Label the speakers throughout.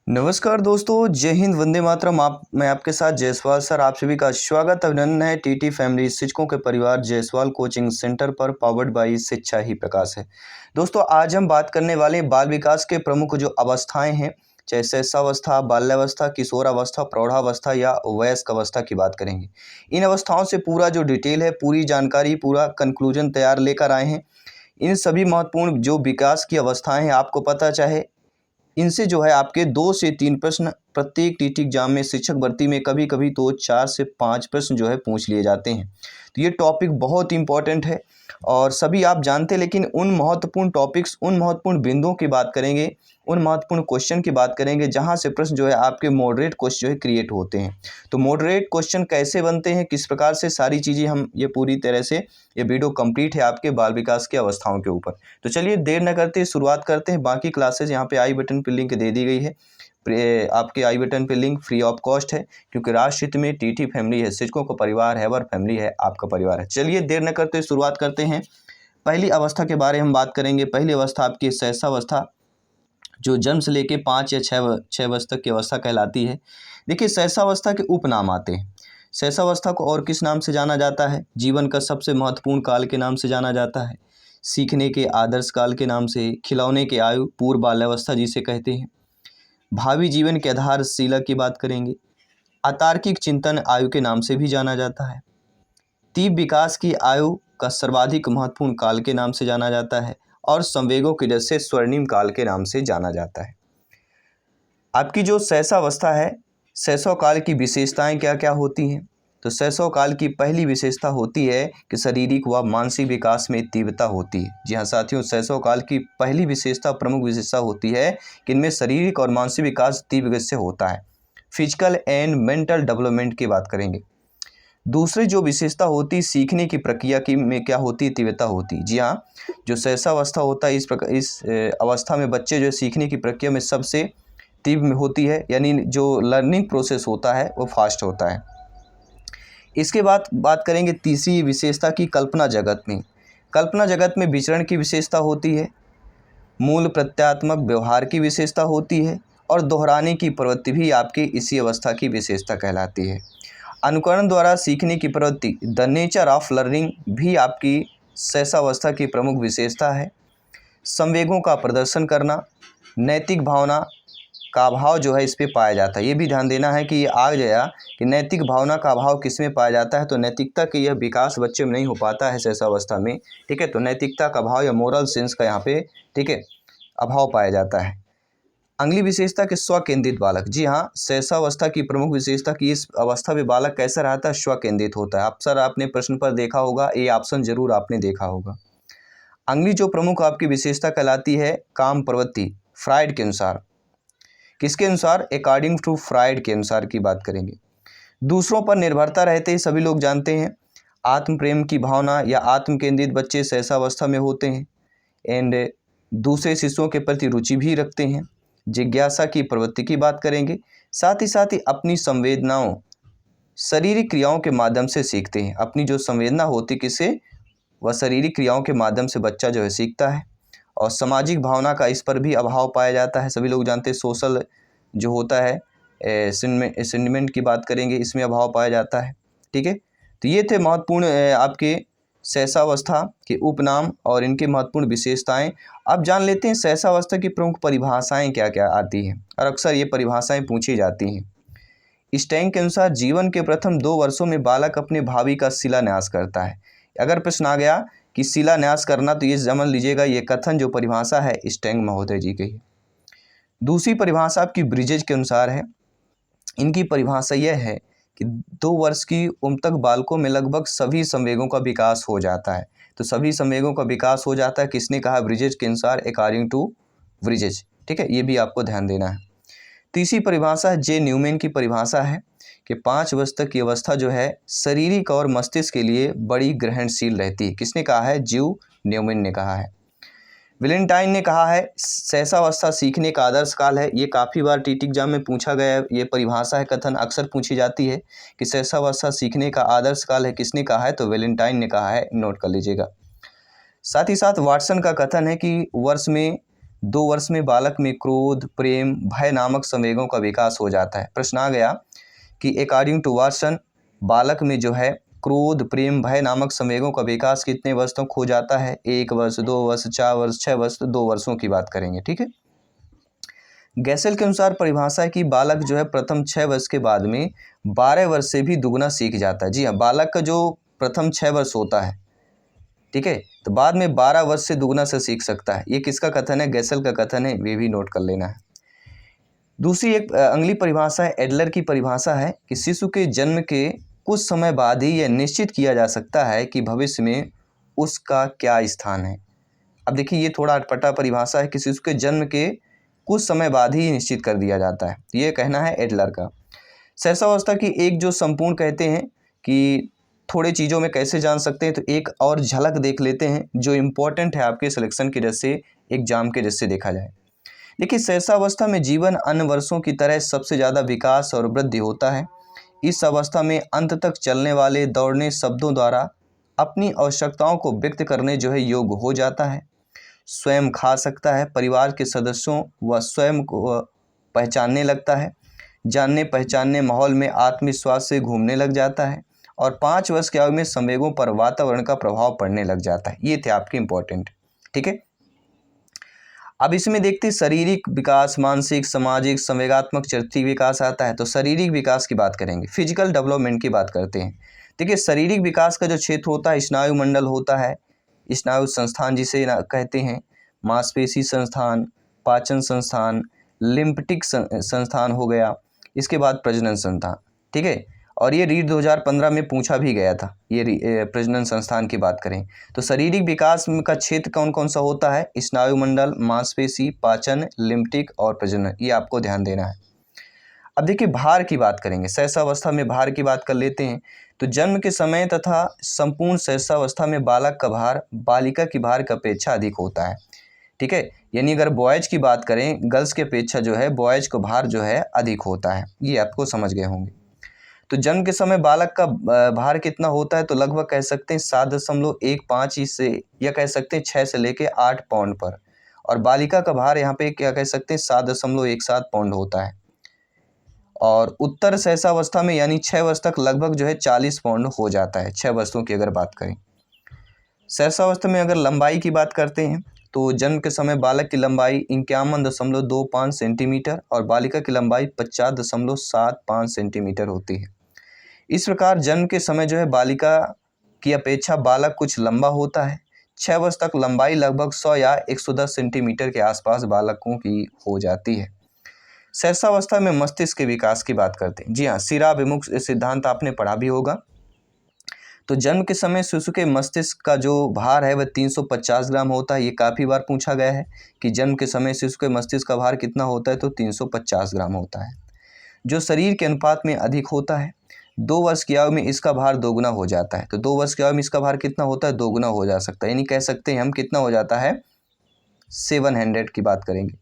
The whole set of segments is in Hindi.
Speaker 1: नमस्कार दोस्तों, जय हिंद, वंदे मातरम। मैं आपके साथ जायसवाल सर, आप सभी का स्वागत अभिनंदन है। टीटी फैमिली शिक्षकों के परिवार जायसवाल कोचिंग सेंटर पर, पावर्ड बाई शिक्षा ही प्रकाश है। दोस्तों, आज हम बात करने वाले हैं बाल विकास के प्रमुख जो अवस्थाएं हैं, चाहे शैशवावस्था, बाल्यावस्था, किशोरावस्था, प्रौढ़ावस्था या वयस्क अवस्था की बात करेंगे। इन अवस्थाओं से पूरा जो डिटेल है, पूरी जानकारी, पूरा कंक्लूजन तैयार लेकर आए हैं। इन सभी महत्वपूर्ण जो विकास की अवस्थाएं हैं, आपको पता चाहे इनसे जो है आपके 2 से 3 प्रश्न प्रत्येक टीटी एग्जाम में, शिक्षक भर्ती में कभी कभी तो 4 से 5 प्रश्न जो है पूछ लिए जाते हैं। तो ये टॉपिक बहुत इंपॉर्टेंट है और सभी आप जानते हैं, लेकिन उन महत्वपूर्ण टॉपिक्स, उन महत्वपूर्ण बिंदुओं की बात करेंगे, उन महत्वपूर्ण क्वेश्चन की बात करेंगे जहाँ से प्रश्न जो है आपके मॉडरेट क्वेश्चन जो है क्रिएट होते हैं। तो मॉडरेट क्वेश्चन कैसे बनते हैं, किस प्रकार से, सारी चीज़ें हम ये पूरी तरह से, ये वीडियो कंप्लीट है आपके बाल विकास की अवस्थाओं के ऊपर। तो चलिए देर न करते शुरुआत करते हैं। बाकी क्लासेज यहाँ पे आई बटन पे लिंक दे दी गई है। आपके आई बटन पे लिंक फ्री ऑफ कॉस्ट है, क्योंकि राष्ट्र हित में टीटी फैमिली है, शिक्षकों का परिवार है, वर फैमिली है, आपका परिवार है। चलिए देर न करते शुरुआत करते हैं। पहली अवस्था के बारे में हम बात करेंगे। पहली अवस्था आपकी शैशवावस्था, जो जन्म से लेके 5 या 6 वर्ष तक की अवस्था कहलाती है। देखिए, शैशवावस्था के उपनाम आते हैं। शैशवावस्था को और किस नाम से जाना जाता है? जीवन का सबसे महत्वपूर्ण काल के नाम से जाना जाता है, सीखने के आदर्श काल के नाम से, खिलौने के आयु, पूर्व बाल्यावस्था जिसे कहते हैं, भावी जीवन के आधारशिला की बात करेंगे, अतार्किक चिंतन आयु के नाम से भी जाना जाता है, तीव्र विकास की आयु का सर्वाधिक महत्वपूर्ण काल के नाम से जाना जाता है, और संवेगों की वजह से स्वर्णिम काल के नाम से जाना जाता है। आपकी जो शैशवावस्था है, शैशव काल की विशेषताएं क्या क्या होती हैं? तो शैशव काल की पहली विशेषता होती है कि शारीरिक व मानसिक विकास में तीव्रता होती है। जी हाँ साथियों, शैशव काल की पहली विशेषता, प्रमुख विशेषता होती है कि इनमें शारीरिक और मानसिक विकास तीव्र गति से होता है। फिजिकल एंड मेंटल डेवलपमेंट की बात करेंगे। दूसरी जो विशेषता होती है, सीखने की प्रक्रिया की में क्या होती है? तीव्रता होती है। जी हाँ, जो शैशवावस्था होता है, इस अवस्था में बच्चे जो सीखने की प्रक्रिया में सबसे तीव्र में होती है, यानी जो लर्निंग प्रोसेस होता है वो फास्ट होता है। इसके बाद बात करेंगे तीसरी विशेषता की, कल्पना जगत में। कल्पना जगत में विचरण की विशेषता होती है, मूल प्रत्यात्मक व्यवहार की विशेषता होती है, और दोहराने की प्रवृत्ति भी आपकी इसी अवस्था की विशेषता कहलाती है। अनुकरण द्वारा सीखने की प्रवृत्ति, द नेचर ऑफ लर्निंग, भी आपकी शैशवावस्था की प्रमुख विशेषता है। संवेगों का प्रदर्शन करना, नैतिक भावना का अभाव जो है इस पे पाया जाता है। ये भी ध्यान देना है कि ये आ गया कि नैतिक भावना का अभाव किस में पाया जाता है, तो नैतिकता का यह विकास बच्चे में नहीं हो पाता है शैशवावस्था में। ठीक है, तो नैतिकता का अभाव या मोरल सेंस का यहाँ पे, ठीक है, अभाव पाया जाता है। अगली विशेषता के स्व केंद्रित बालक। जी हाँ, शैशवावस्था की प्रमुख विशेषता की इस अवस्था में बालक कैसा रहता है? स्व केंद्रित होता है। अक्सर आपने प्रश्न पर देखा होगा, ये ऑप्शन जरूर आपने देखा होगा। अगली जो प्रमुख आपकी विशेषता कहलाती है, काम प्रवृत्ति, फ्राइड के अनुसार। किसके अनुसार? अकॉर्डिंग टू फ्राइड के अनुसार की बात करेंगे। दूसरों पर निर्भरता रहते ही सभी लोग जानते हैं। आत्म प्रेम की भावना या आत्म केंद्रित बच्चे शैशवावस्था में होते हैं, एंड दूसरे शिशुओं के प्रति रुचि भी रखते हैं। जिज्ञासा की प्रवृत्ति की बात करेंगे। साथ ही अपनी संवेदनाओं, शारीरिक क्रियाओं के माध्यम से सीखते हैं। अपनी जो संवेदना होती किससे? वह शारीरिक क्रियाओं के माध्यम से बच्चा जो है सीखता है। और सामाजिक भावना का इस पर भी अभाव पाया जाता है। सभी लोग जानते हैं सोशल जो होता है, सेंटिमेंट की बात करेंगे, इसमें अभाव पाया जाता है। ठीक है, तो ये थे महत्वपूर्ण आपके शैशवावस्था के उपनाम और इनके महत्वपूर्ण विशेषताएं। अब जान लेते हैं शैशवावस्था की प्रमुख परिभाषाएं क्या क्या आती हैं, और अक्सर ये परिभाषाएं पूछी जाती हैं। स्टैंग के अनुसार जीवन के प्रथम 2 वर्षों में बालक अपने भावी का शिलान्यास करता है। अगर प्रश्न आ गया कि शिलान्यास करना, तो ये समझ लीजिएगा ये कथन जो परिभाषा है स्टैंग महोदय जी की है। दूसरी परिभाषा आपकी ब्रिजेज के अनुसार है। इनकी परिभाषा यह है कि 2 वर्ष की उम्र तक बालकों में लगभग सभी संवेगों का विकास हो जाता है। तो सभी संवेगों का विकास हो जाता है, किसने कहा? ब्रिजेज के अनुसार, अकॉर्डिंग टू ब्रिजेज। ठीक है, ये भी आपको ध्यान देना है। तीसरी परिभाषा जे न्यूमैन की परिभाषा है कि 5 वर्ष तक की अवस्था जो है शारीरिक और मस्तिष्क के लिए बड़ी ग्रहणशील रहती है। किसने कहा है? जीव न्यूमैन ने कहा है। वैलेंटाइन ने कहा है शैशवावस्था सीखने का आदर्श काल है। ये काफ़ी बार टीटी एग्जाम में पूछा गया है, ये परिभाषा है, कथन अक्सर पूछी जाती है कि शैशवावस्था सीखने का आदर्श काल है। किसने कहा है? तो वैलेंटाइन ने कहा है, नोट कर लीजिएगा। साथ ही साथ वाटसन का कथन है कि वर्ष में 2 वर्ष में बालक में क्रोध, प्रेम, भय नामक संवेगों का विकास हो जाता है। प्रश्न आ गया कि अकॉर्डिंग टू वाटसन बालक में जो है क्रोध, प्रेम, भय नामक संवेगों का विकास कितने वर्ष तक हो जाता है? 1 वर्ष, 2 वर्ष, 4 वर्ष, 6 वर्ष, तो 2 वर्षों की बात करेंगे। ठीक है। गैसेल के अनुसार परिभाषा है कि बालक जो है प्रथम 6 वर्ष के बाद में 12 वर्ष से भी दुगना सीख जाता है। जी हाँ, बालक का जो प्रथम 6 वर्ष होता है, ठीक है, तो बाद में 12 वर्ष से दुगना से सीख सकता है। ये किसका कथन है? गैसेल का कथन है, ये भी नोट कर लेना है। दूसरी एक अगली परिभाषा है, एडलर की परिभाषा है कि शिशु के जन्म के कुछ समय बाद ही यह निश्चित किया जा सकता है कि भविष्य में उसका क्या स्थान है। अब देखिए, ये थोड़ा अटपटा परिभाषा है कि शिशु के जन्म के कुछ समय बाद ही निश्चित कर दिया जाता है। ये कहना है एडलर का। सहसावस्था की एक जो संपूर्ण कहते हैं कि थोड़े चीज़ों में कैसे जान सकते हैं, तो एक और झलक देख लेते हैं जो इम्पोर्टेंट है आपके सिलेक्शन की दृष्टि से, एग्जाम के दृष्टि से देखा जाए। देखिए, सहसावस्था में जीवन अन्य वर्षों की तरह सबसे ज़्यादा विकास और वृद्धि होता है। इस अवस्था में अंत तक चलने वाले दौड़ने शब्दों द्वारा अपनी आवश्यकताओं को व्यक्त करने जो है योग्य हो जाता है। स्वयं खा सकता है, परिवार के सदस्यों व स्वयं को पहचानने लगता है, जानने पहचानने माहौल में आत्मविश्वास से घूमने लग जाता है और 5 वर्ष की आयु में संवेगों पर वातावरण का प्रभाव पड़ने लग जाता है। ये थे आपके इम्पोर्टेंट। ठीक है। अब इसमें देखते हैं शारीरिक विकास, मानसिक, सामाजिक, संवेगात्मक, चरित्रीय विकास आता है। तो शारीरिक विकास की बात करेंगे, फिजिकल डेवलपमेंट की बात करते हैं। देखिए, शारीरिक विकास का जो क्षेत्र होता है, स्नायु मंडल होता है, स्नायु संस्थान जिसे कहते हैं, मांसपेशी संस्थान, पाचन संस्थान, लिम्फटिक संस्थान हो गया, इसके बाद प्रजनन संस्थान। ठीक है। और ये रीट 2015 में पूछा भी गया था, ये प्रजनन संस्थान की बात करें तो शारीरिक विकास का क्षेत्र कौन कौन सा होता है? स्नायु मंडल, मांसपेशी, पाचन, लिम्फटिक और प्रजनन, ये आपको ध्यान देना है। अब देखिए, भार की बात करेंगे। सहसावस्था में भार की बात कर लेते हैं। तो जन्म के समय तथा संपूर्ण सहसावस्था में बालक का भार बालिका की भार की अपेक्षा अधिक होता है। ठीक है। यानी अगर बॉयज की बात करें, गर्ल्स की अपेक्षा जो है बॉयज को भार जो है अधिक होता है। ये आपको समझ गए होंगे। तो जन्म के समय बालक का भार कितना होता है? तो लगभग कह सकते हैं 7.15 से, या कह सकते हैं 6 से लेके 8 पाउंड पर। और बालिका का भार यहाँ पे क्या कह सकते हैं 7.17 पाउंड होता है। और उत्तर सहसावस्था में यानी 6 वर्ष तक लगभग जो है 40 पाउंड हो जाता है, 6 वर्षों की अगर बात करें। सहसावस्था में अगर लंबाई की बात करते हैं तो जन्म के समय बालक की लंबाई 51.25 सेंटीमीटर और बालिका की लंबाई 50.75 सेंटीमीटर होती है। इस प्रकार जन्म के समय जो है बालिका की अपेक्षा बालक कुछ लंबा होता है। 6 वर्ष तक लंबाई लगभग 100 या 110 सेंटीमीटर के आसपास बालकों की हो जाती है। सहसावस्था में मस्तिष्क के विकास की बात करते हैं। जी हाँ, शिराभिमुख सिद्धांत आपने पढ़ा भी होगा। तो जन्म के समय शिशु के मस्तिष्क का जो भार है वह 350 ग्राम होता है। ये काफ़ी बार पूछा गया है कि जन्म के समय शिशु के मस्तिष्क का भार कितना होता है, तो 350 ग्राम होता है, जो शरीर के अनुपात में अधिक होता है। 2 वर्ष की आयु में इसका भार दोगुना हो जाता है। तो 2 वर्ष की आयु में इसका भार कितना होता है? दोगुना हो जा सकता है, यानी कह सकते हैं हम कितना हो जाता है 700 की बात करेंगे।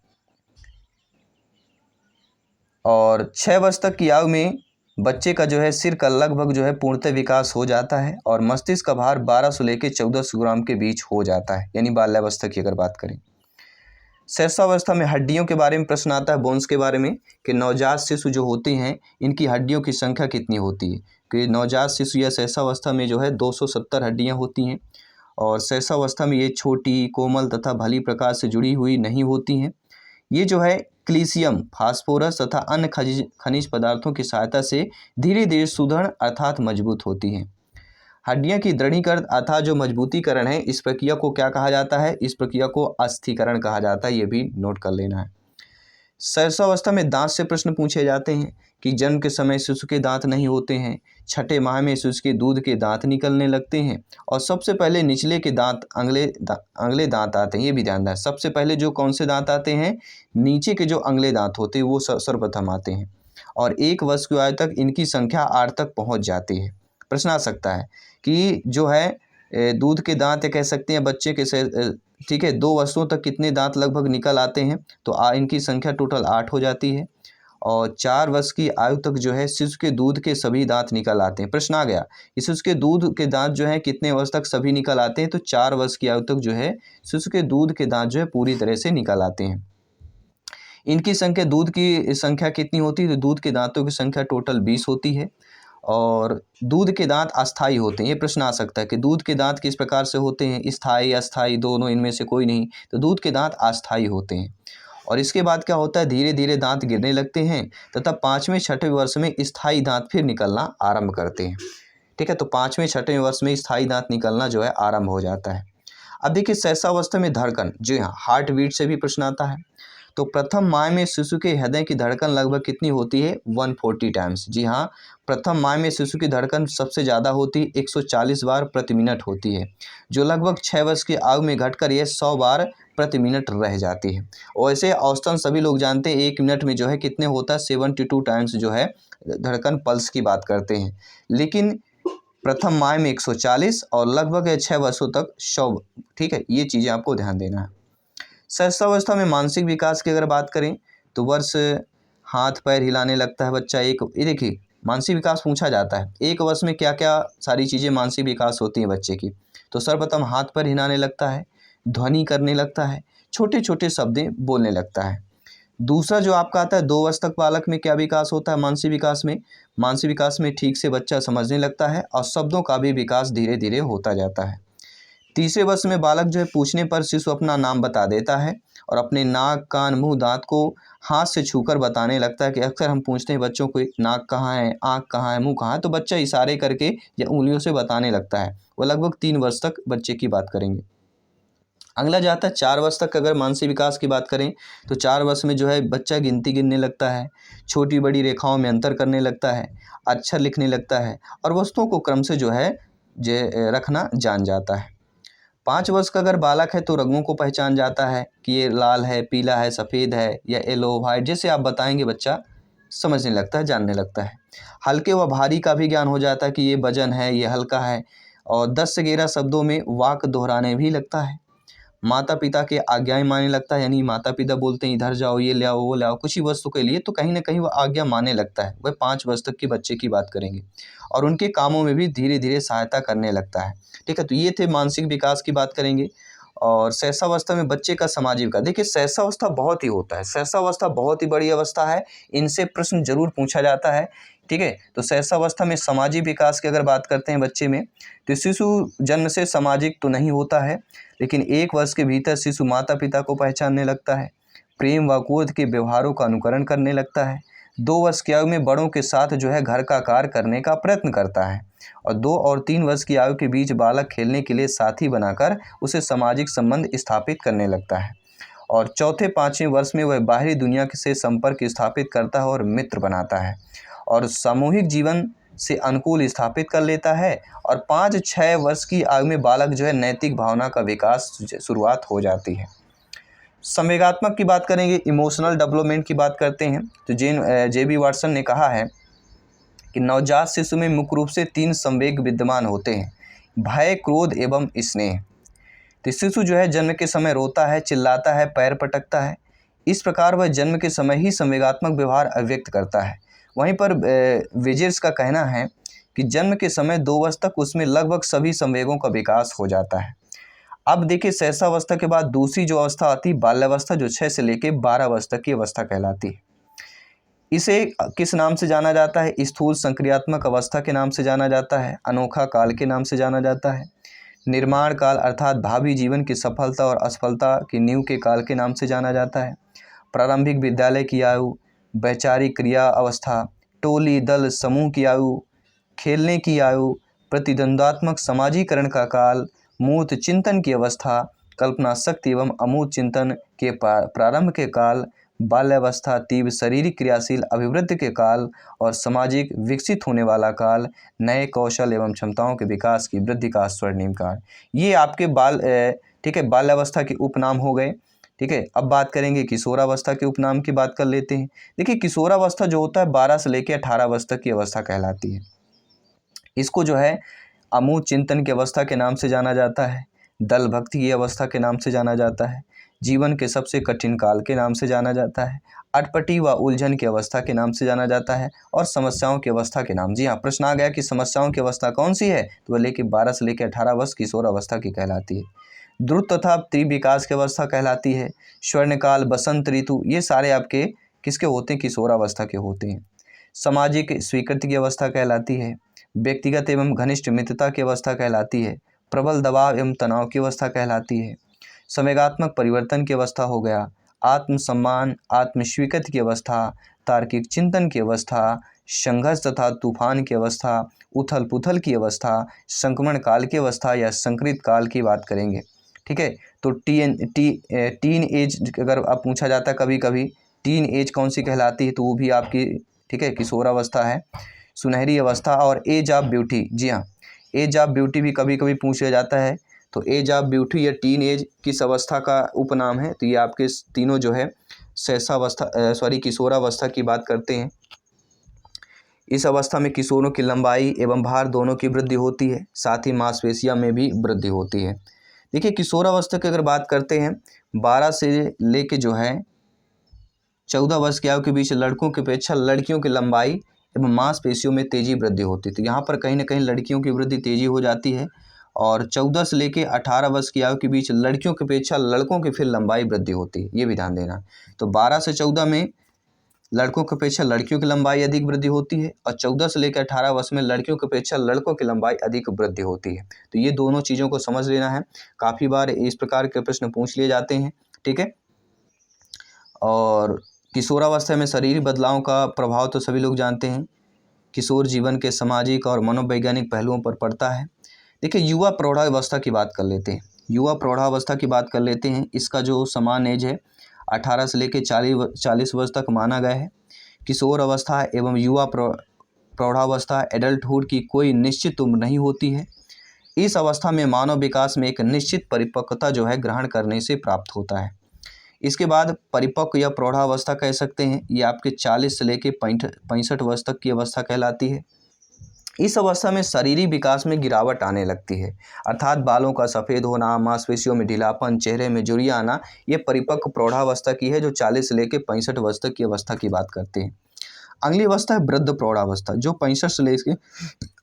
Speaker 1: और 6 वर्ष तक की आयु में बच्चे का जो है सिर का लगभग जो है पूर्णतः विकास हो जाता है और मस्तिष्क का भार 12 से लेकर 1400 ग्राम के बीच हो जाता है, यानी बाल्यावस्था की अगर बात करें। सहसावस्था में हड्डियों के बारे में प्रश्न आता है, बोन्स के बारे में, कि नवजात शिशु जो होते हैं इनकी हड्डियों की संख्या कितनी होती है। कि नवजात शिशु या सहसावस्था में जो है 270 हड्डियां होती हैं और सहसावस्था में ये छोटी, कोमल तथा भली प्रकार से जुड़ी हुई नहीं होती हैं। ये जो है कैल्शियम, फास्फोरस तथा अन्य खनिज पदार्थों की सहायता से धीरे धीरे सुदृढ़ अर्थात मजबूत होती हैं। हड्डियां की दृढ़ीकरण अर्थात जो मजबूतीकरण है, इस प्रक्रिया को क्या कहा जाता है? इस प्रक्रिया को अस्थिकरण कहा जाता है। ये भी नोट कर लेना है। सहसावस्था में दांत से प्रश्न पूछे जाते हैं कि जन्म के समय शिशु के दांत नहीं होते हैं, 6ठे माह में शिशु के दूध के दांत निकलने लगते हैं और सबसे पहले निचले के दांत अगले दांत आते हैं। ये भी ध्यान दें, सबसे पहले जो कौन से दांत आते हैं? नीचे के जो अगले दांत होते हैं वो सर्वप्रथम आते हैं और 1 वर्ष की आयु तक इनकी संख्या 8 तक पहुँच जाती है। प्रश्न आ सकता है कि जो है दूध के दांत, या कह सकते हैं बच्चे के ठीक है 2 वर्षों तक कितने दांत लगभग निकल आते हैं? तो इनकी संख्या टोटल 8 हो जाती है और 4 वर्ष की आयु तक जो है शिशु के दूध के सभी दांत निकल आते हैं। प्रश्न आ गया कि शिशु के दूध के दांत जो है कितने वर्ष तक सभी निकल आते हैं, तो 4 वर्ष की आयु तक जो है शिशु के दूध के दांत जो है पूरी तरह से निकल आते हैं। इनकी संख्या, दूध की संख्या कितनी होती है, तो दूध के दांतों की संख्या टोटल 20 होती है। और दूध के दांत अस्थाई होते हैं। ये प्रश्न आ सकता है कि दूध के दांत किस प्रकार से होते हैं, स्थायी अस्थाई दोनों, इनमें से कोई नहीं, तो दूध के दांत अस्थाई होते हैं। और इसके बाद क्या होता है, धीरे धीरे दांत गिरने लगते हैं तथा 5वें 6वें वर्ष में स्थायी दांत फिर निकलना आरंभ करते हैं। ठीक है, तो 5वें 6वें वर्ष में स्थायी दांत निकलना जो है आरंभ हो जाता है। अब देखिए शैशवावस्था में धड़कन, जी हाँ, हार्ट बीट से भी प्रश्न आता है। तो प्रथम माह में शिशु के हृदय की धड़कन लगभग कितनी होती है, 140 टाइम्स। जी हाँ, प्रथम माह में शिशु की धड़कन सबसे ज़्यादा होती है, 140 बार प्रति मिनट होती है, जो लगभग 6 वर्ष की आयु में घटकर यह 100 बार प्रति मिनट रह जाती है। और ऐसे औसतन सभी लोग जानते हैं 1 मिनट में जो है कितने होता है, 72 टाइम्स जो है धड़कन पल्स की बात करते हैं। लेकिन प्रथम माह में 140 और लगभग 6 वर्षों तक 100। ठीक है, ये चीज़ें आपको ध्यान देना है। शैशवावस्था में मानसिक विकास की अगर बात करें तो वर्ष हाथ पैर हिलाने लगता है बच्चा। ये देखिए मानसिक विकास पूछा जाता है, 1 वर्ष में क्या क्या सारी चीज़ें मानसिक विकास होती हैं बच्चे की। तो सर्वप्रथम हाथ पैर हिलाने लगता है, ध्वनि करने लगता है, छोटे छोटे शब्दें बोलने लगता है। दूसरा जो आपका आता है 2 वर्ष तक बालक में क्या विकास होता है, मानसिक विकास में ठीक से बच्चा समझने लगता है और शब्दों का भी विकास धीरे धीरे होता जाता है। तीसरे वर्ष में बालक जो है पूछने पर शिशु अपना नाम बता देता है और अपने नाक कान मुंह दांत को हाथ से छूकर बताने लगता है। कि अक्सर हम पूछते हैं बच्चों को नाक कहाँ है, आँख कहाँ है, मुंह कहाँ है, तो बच्चा इशारे करके या उंगलियों से बताने लगता है। वो लगभग 3 वर्ष तक बच्चे की बात करेंगे। अगला जाता है 4 वर्ष तक। अगर मानसिक विकास की बात करें तो 4 वर्ष में जो है बच्चा गिनती गिनने लगता है, छोटी बड़ी रेखाओं में अंतर करने लगता है, अक्षर लिखने लगता है और वस्तुओं को क्रम से जो है रखना जान जाता है। 5 वर्ष का अगर बालक है तो रंगों को पहचान जाता है कि ये लाल है, पीला है, सफ़ेद है या येलो वाइट, जैसे आप बताएंगे बच्चा समझने लगता है, जानने लगता है। हल्के व भारी का भी ज्ञान हो जाता है कि ये वजन है, ये हल्का है। और 10 से 11 शब्दों में वाक्य दोहराने भी लगता है। माता पिता के आज्ञाएं मानने लगता है, यानी माता पिता बोलते हैं इधर जाओ, ये ले आओ, वो ले आओ, कुछ ही वस्तु के लिए तो कहीं ना कहीं वह आज्ञा मानने लगता है। वह 5 वर्ष तक के बच्चे की बात करेंगे और उनके कामों में भी धीरे धीरे सहायता करने लगता है। ठीक है, तो ये थे मानसिक विकास की बात करेंगे। और शैशवावस्था में बच्चे का सामाजिक विकास, देखिए शैशवावस्था बहुत ही होता है, शैशवावस्था बहुत ही बड़ी अवस्था है, इनसे प्रश्न जरूर पूछा जाता है। ठीक है, तो शैशवावस्था में सामाजिक विकास की अगर बात करते हैं बच्चे में, तो शिशु जन्म से सामाजिक तो नहीं होता है, लेकिन 1 वर्ष के भीतर शिशु माता पिता को पहचानने लगता है, प्रेम व क्रोध के व्यवहारों का अनुकरण करने लगता है। 2 वर्ष की आयु में बड़ों के साथ जो है घर का कार्य करने का प्रयत्न करता है और 2 और 3 वर्ष की आयु के बीच बालक खेलने के लिए साथी बनाकर उसे सामाजिक संबंध स्थापित करने लगता है। और चौथे 5वें वर्ष में वह बाहरी दुनिया से संपर्क स्थापित करता है और मित्र बनाता है और सामूहिक जीवन से अनुकूल स्थापित कर लेता है। और 5-6 वर्ष की आयु में बालक जो है नैतिक भावना का विकास शुरुआत हो जाती है। संवेगात्मक की बात करेंगे, इमोशनल डेवलपमेंट की बात करते हैं, तो जे.बी. वाटसन ने कहा है कि नवजात शिशु में मुख्य रूप से 3 संवेग विद्यमान होते हैं, भय, क्रोध एवं स्नेह। तो शिशु जो है जन्म के समय रोता है, चिल्लाता है, पैर पटकता है। इस प्रकार वह जन्म के समय ही संवेगात्मक व्यवहार अभिव्यक्त करता है। वहीं पर विजर्स का कहना है कि जन्म के समय 2 वर्ष तक उसमें लगभग सभी संवेगों का विकास हो जाता है। अब देखिए शैशवावस्था के बाद दूसरी जो अवस्था आती है बाल्यावस्था, जो 6 से लेकर 12 वर्ष तक की अवस्था कहलाती है। इसे किस नाम से जाना जाता है, स्थूल संक्रियात्मक अवस्था के नाम से जाना जाता है, अनोखा काल के नाम से जाना जाता है, निर्माण काल अर्थात भावी जीवन की सफलता और असफलता की नींव के काल के नाम से जाना जाता है, प्रारंभिक विद्यालय की आयु, वैचारिक क्रिया अवस्था, टोली दल समूह की आयु, खेलने की आयु, प्रतिद्वंद्वात्मक समाजीकरण का काल, मूर्त चिंतन की अवस्था, कल्पना शक्ति एवं अमूर्त चिंतन के प्रारंभ के काल, बाल्यावस्था, तीव्र शारीरिक क्रियाशील अभिवृद्धि के काल और सामाजिक विकसित होने वाला काल, नए कौशल एवं क्षमताओं के विकास की वृद्धि का स्वर्णिम काल। ये आपके ठीक है बाल्यावस्था के उपनाम हो गए। ठीक है, अब बात करेंगे किशोरावस्था के उपनाम की बात कर लेते हैं। देखिए किशोरावस्था जो होता है 12 से लेकर 18 वर्ष तक की अवस्था कहलाती है। इसको जो है अमूर्त चिंतन की अवस्था के नाम से जाना जाता है, दल भक्ति की अवस्था के नाम से जाना जाता है, जीवन के सबसे कठिन काल के नाम से जाना जाता है, अटपटी व उलझन की अवस्था के नाम से जाना जाता है। और समस्याओं की अवस्था के नाम, जी हाँ, प्रश्न आ गया कि समस्याओं की अवस्था कौन सी है, तो बोले कि 12 से लेकर 18 वर्ष किशोर अवस्था की कहलाती है। द्रुत तथा तीव्र विकास की अवस्था कहलाती है। स्वर्णकाल, बसंत ऋतु, ये सारे आपके किसके होते हैं, किशोरावस्था के होते हैं। सामाजिक स्वीकृति की अवस्था कहलाती है। व्यक्तिगत एवं घनिष्ठ मित्रता की अवस्था कहलाती है। प्रबल दबाव एवं तनाव की अवस्था कहलाती है। संवेगात्मक परिवर्तन की अवस्था हो गया। आत्मसम्मान, आत्मस्वीकृति की अवस्था, तार्किक चिंतन की अवस्था, संघर्ष तथा तूफान की अवस्था, उथल पुथल की अवस्था, संक्रमण काल की अवस्था या संकृत काल की बात करेंगे। ठीक है, तो टीन एज अगर आप पूछा जाता है कभी कभी, टीन एज कौन सी कहलाती है, तो वो भी आपकी, ठीक है, किशोरावस्था है। सुनहरी अवस्था और एज ऑफ ब्यूटी, जी हाँ, एज ऑफ ब्यूटी भी कभी कभी पूछा जाता है। तो एज ऑफ ब्यूटी या टीन एज किस अवस्था का उपनाम है, तो ये आपके तीनों जो है किशोरावस्था की बात करते हैं। इस अवस्था में किशोरों की लंबाई एवं भार दोनों की वृद्धि होती है, साथ ही मांसपेशियों में भी वृद्धि होती है। देखिए, किशोरावस्था की अगर बात करते हैं, 12 से लेके जो है 14 वर्ष की आयु के बीच लड़कों की अपेक्षा लड़कियों की लंबाई एवं मांसपेशियों में तेजी वृद्धि होती है। तो यहाँ पर कहीं ना कहीं लड़कियों की वृद्धि तेजी हो जाती है। और 14 से लेके 18 वर्ष की आयु के बीच लड़कियों की अपेक्षा लड़कों की फिर लंबाई वृद्धि होती है, ये भी ध्यान देना। तो 12 से 14 में लड़कों की अपेक्षा लड़कियों की लंबाई अधिक वृद्धि होती है, और 14 से लेकर 18 वर्ष में लड़कियों की अपेक्षा लड़कों की लंबाई अधिक वृद्धि होती है। तो ये दोनों चीज़ों को समझ लेना है। काफ़ी बार इस प्रकार के प्रश्न पूछ लिए जाते हैं। ठीक है, और किशोरावस्था में शारीरिक बदलावों का प्रभाव तो सभी लोग जानते हैं। किशोर जीवन के सामाजिक और मनोवैज्ञानिक पहलुओं पर पड़ता है। देखिए, युवा प्रौढ़ावस्था की बात कर लेते हैं। युवा प्रौढ़ावस्था की बात कर लेते हैं। इसका जो समान एज है 18 से लेकर 40 वर्ष तक माना गया है। किशोर अवस्था एवं युवा प्रौढ़ावस्था, एडल्टहुड की कोई निश्चित उम्र नहीं होती है। इस अवस्था में मानव विकास में एक निश्चित परिपक्वता जो है ग्रहण करने से प्राप्त होता है। इसके बाद परिपक्व या प्रौढ़ावस्था कह सकते हैं, ये आपके 40 से लेकर 65 वर्ष तक की अवस्था कहलाती है। इस अवस्था में शारीरिक विकास में गिरावट आने लगती है, अर्थात बालों का सफ़ेद होना, मांसपेशियों में ढीलापन, चेहरे में झुर्रियाँ आना, ये परिपक्व प्रौढ़ावस्था की है, जो 40 से लेकर 65 वर्ष तक की अवस्था की बात करते हैं। अगली अवस्था है वृद्ध प्रौढ़ावस्था, जो 65 से लेकर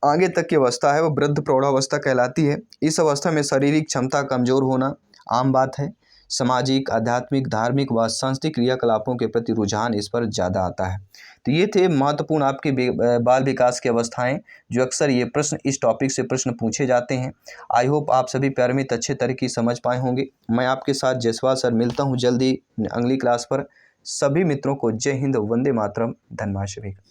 Speaker 1: आगे तक की अवस्था है, वो वृद्ध प्रौढ़ावस्था कहलाती है। इस अवस्था में शारीरिक क्षमता कमज़ोर होना आम बात है। सामाजिक, आध्यात्मिक, धार्मिक व सांस्कृतिक क्रियाकलापों के प्रति रुझान इस पर ज़्यादा आता है। तो ये थे महत्वपूर्ण आपके बाल विकास की अवस्थाएं, जो अक्सर ये प्रश्न इस टॉपिक से प्रश्न पूछे जाते हैं। आई होप आप सभी प्यारे मित्र अच्छे तरीके से समझ पाए होंगे। मैं आपके साथ जयसवाल सर मिलता हूँ जल्दी अगली क्लास पर। सभी मित्रों को जय हिंद, वंदे मातरम, धन्यवाद सभी का।